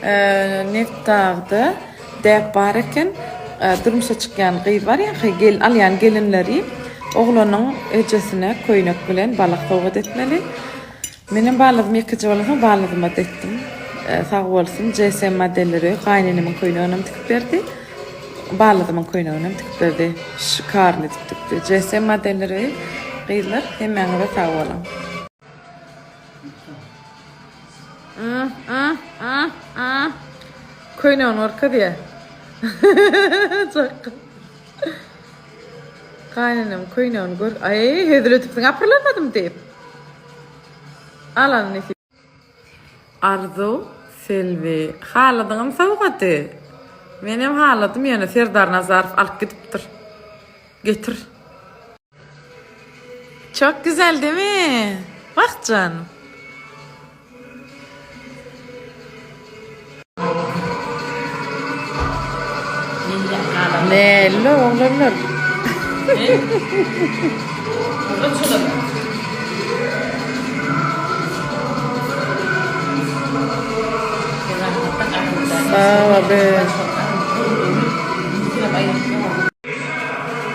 Neft dağda deyip bareken durmuşa çıkan kız var ya, gelin alyan gelinleri oğlanın ecesine koynak bilen balık soğuk etmeli. Benim balığım yıkıcı olsa balığıma ettim. Sağ olsun GSM modelleri kaynanamın koynağına tıkıp verdi. Balığımın koynağına tıkıp verdi. Şıkarlı tıkıp GSM modelleri kızlar hemen ve sağ olun. Koynağın orka diye. Çok. Kaynanam koynağını gör. Ay hedir ötüpsün apırlanmadım deyip. Alan nefis. Arzu, Selvi. Haladığım savukatı. Benim haladım yani Serdar Nazarov alıp gidiptir. Getir. Çok güzel değil mi? Bak canım. Nello oğlanlar. Sağ be.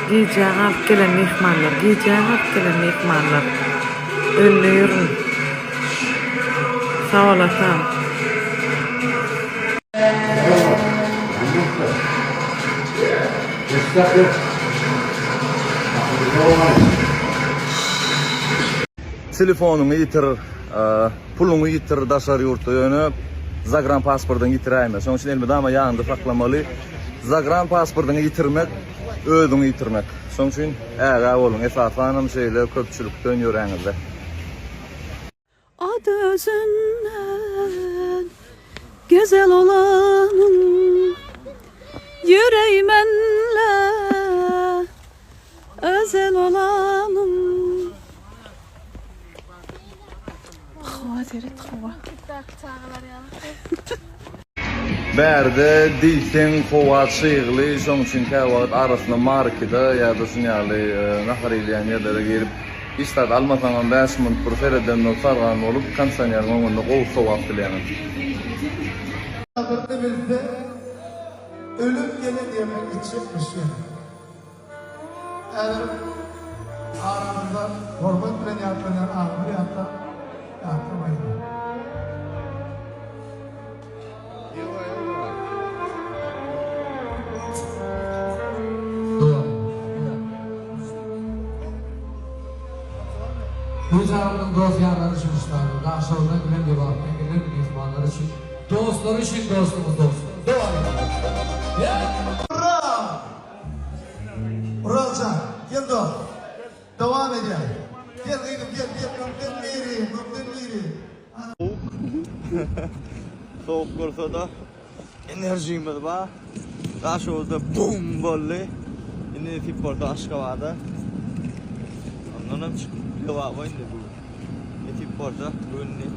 Gece alıp gelen mehmanlar, gece alıp gelen mehmanlar. Ölüyorum. Sağ olasın. Telefonunu yitirir, pulunu yitirir daşar yurtta yönüp Zagran pasportunu yitireymiş. Onun için elmede ama yanında saklamalı. Zagran pasportunu yitirmek, ödünü yitirmek. Onun için eğer olun, esafanım şeyle köpçülükten yörenizde. Adı özünden güzel olanım, yüreğimenle özel olanım. Berde dilten kovat şığılı, son için kavad arasında markede ya da sinyalı nahariyleyen yerlere gelip İşte almasan 5 min profereden sargan olup kansanyan onu o soğuk dileyen. Adını bilse ölüm gele demek için bir şey. Eğer aramızda hormat bilen yapılan ağır yapta yapmayın. Bu canımın dost yarları için ustadı. Daha sonra gülen cevabına gelen mizmanları için. Dostları için dostumuz dost. Doğru. Ya! Hurra! Hurra gel dost. Devam edelim. Gel kıydım gel. Mümkün miri. Soğuk görse de enerjim var ba. Daha şurada bum böyle. Yine tip orada aşka vardı. Ondan hem çıkıp devam oynadı bu. Tip orada önüne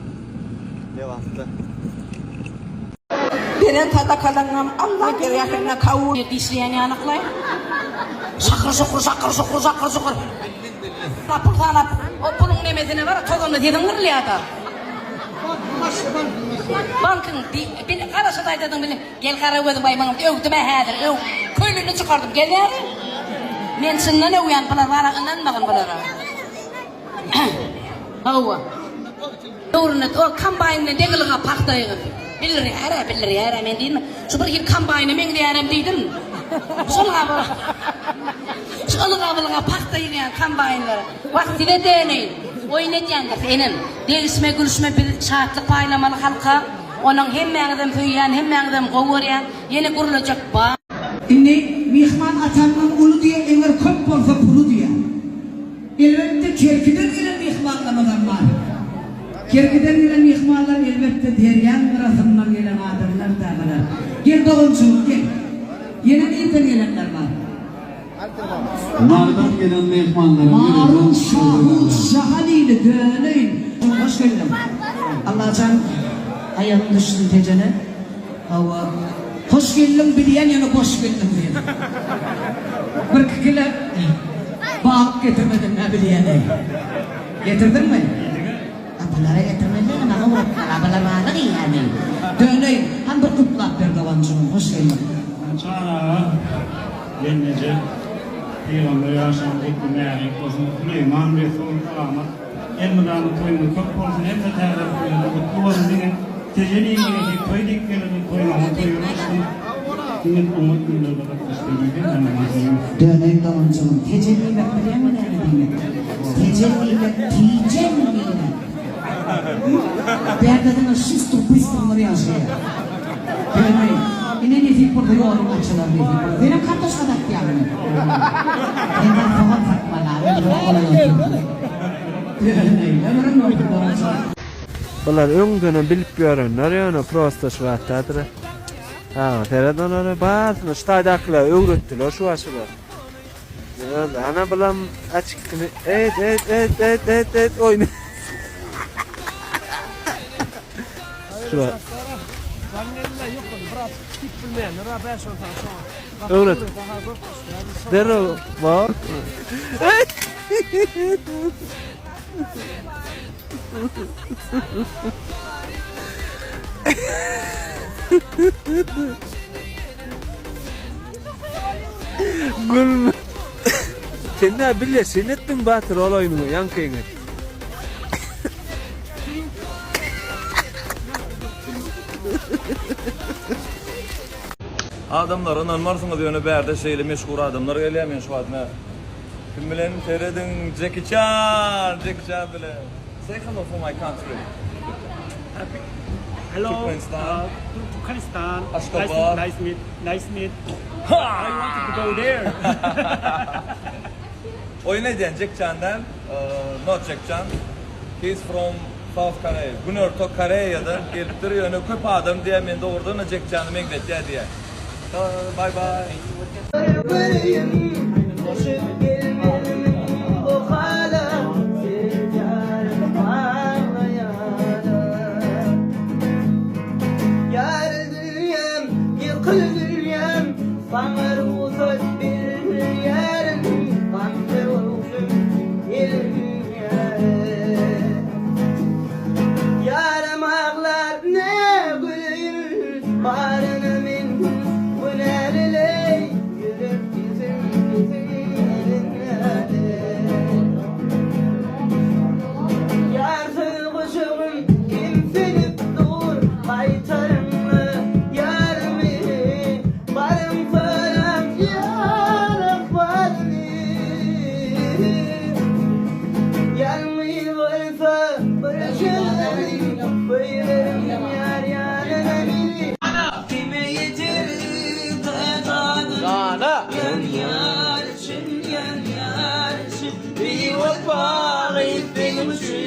devamlı. Beren tada kalanam Allah geriyakına kavur dişleyen yanıklay. Şakır. Rapur sana o pulun nemezine var tozunu dedin mırlıyada. Bankın beni karışıday dedim benim. Gel kara gözüm baymanım övdüm hedir öv. Köylünü çıkardım gel yani. Men senden uyan pılar var akından bakın pılara. Hava. Doğruna o kambayını degiliğe paktayı. Bilir yara men değil mi? Şu bir gibi kambayını men diyarım deydin. Şunu kabılığa paktayı yani kambayını. Vaktine deneyin. Oynayacağındır senin. Değişme gülüşme bir şartlık paylamalı halka. Onun hem mağdam föyyan hem mağdam kovuyan. Yeni kurulacak bağ. Şimdi mihman atanın ulu diye eğer köp olsa pulu diye. Elbette kerkiden gelen mihmanlamadan var. Kerkiden gelen mihmanlar elbette deryan arasından gelen adamlar da var. Gel doğumcu gel. Yine neyden gelenler var? Nardan gelen mehmanlara Marun şahut şahaliyle döneyin. Hoş geldin. Allah can ayağını düştün tecene. Hava. Hoş geldin bileyen yana hoş geldin diye. Bir kilo bağ getirmedin ne bileyene. Getirdin mi? Apalara getirmedin ama apalar bağlı yani. Döneyin. Han bir Cennece Peygamber yaşam etmeyerek olsun Süleyman Resul Kalamat Elmadanı koyunu çok olsun hep de taraf koyunu mutlu olsun diye tecrübeyi koyduk geleni koyunu koyuyorsun Kimin umut günlerde bakıştırmayı anlamayın. Dönen dağıncılım. Tecelli bekleyen mi ne demek? Tecelli bekleyeceğim mi yine? Derdedine şustur pıstırları yaşıyor. Dönmeyin. Yine nefik burada yoğurum açılar nefik burada. Benim kardeş kadar yani. Benden falan takmalar. Dönmeyin. Ömrüm yok burada. Bular öňdene bilip görenler ýöne prosta şu wagtdadyr. Ha, teradan ara basyny ştaýdakylar öwretdiler şu aşylar. Ýa, ana bilen açykyny et oýna. Şu. Öwret. Dero, bak. Gülme. Sen ne bilesin ettin batır ol oyunu yankıyını. Adamlar inanmarsınız yönü berde şeyle meşgul adamlar gelemeyen şu adına. Kim bilen teredin Jackie Chan bile. Say hello for my country. Hello, Turkmenistan. Turkmenistan. Ashgabat. Nice meet. I wanted to go there. Oyun ediyen Jackie Chan'dan, not Jackie Chan. He's from South Korea. Güneydoğu Kore'da gelip duruyor. Yani köp adam diye men de oradan Jackie Chan'ı megdet diye. Bye bye. Yar için bir vakit benim için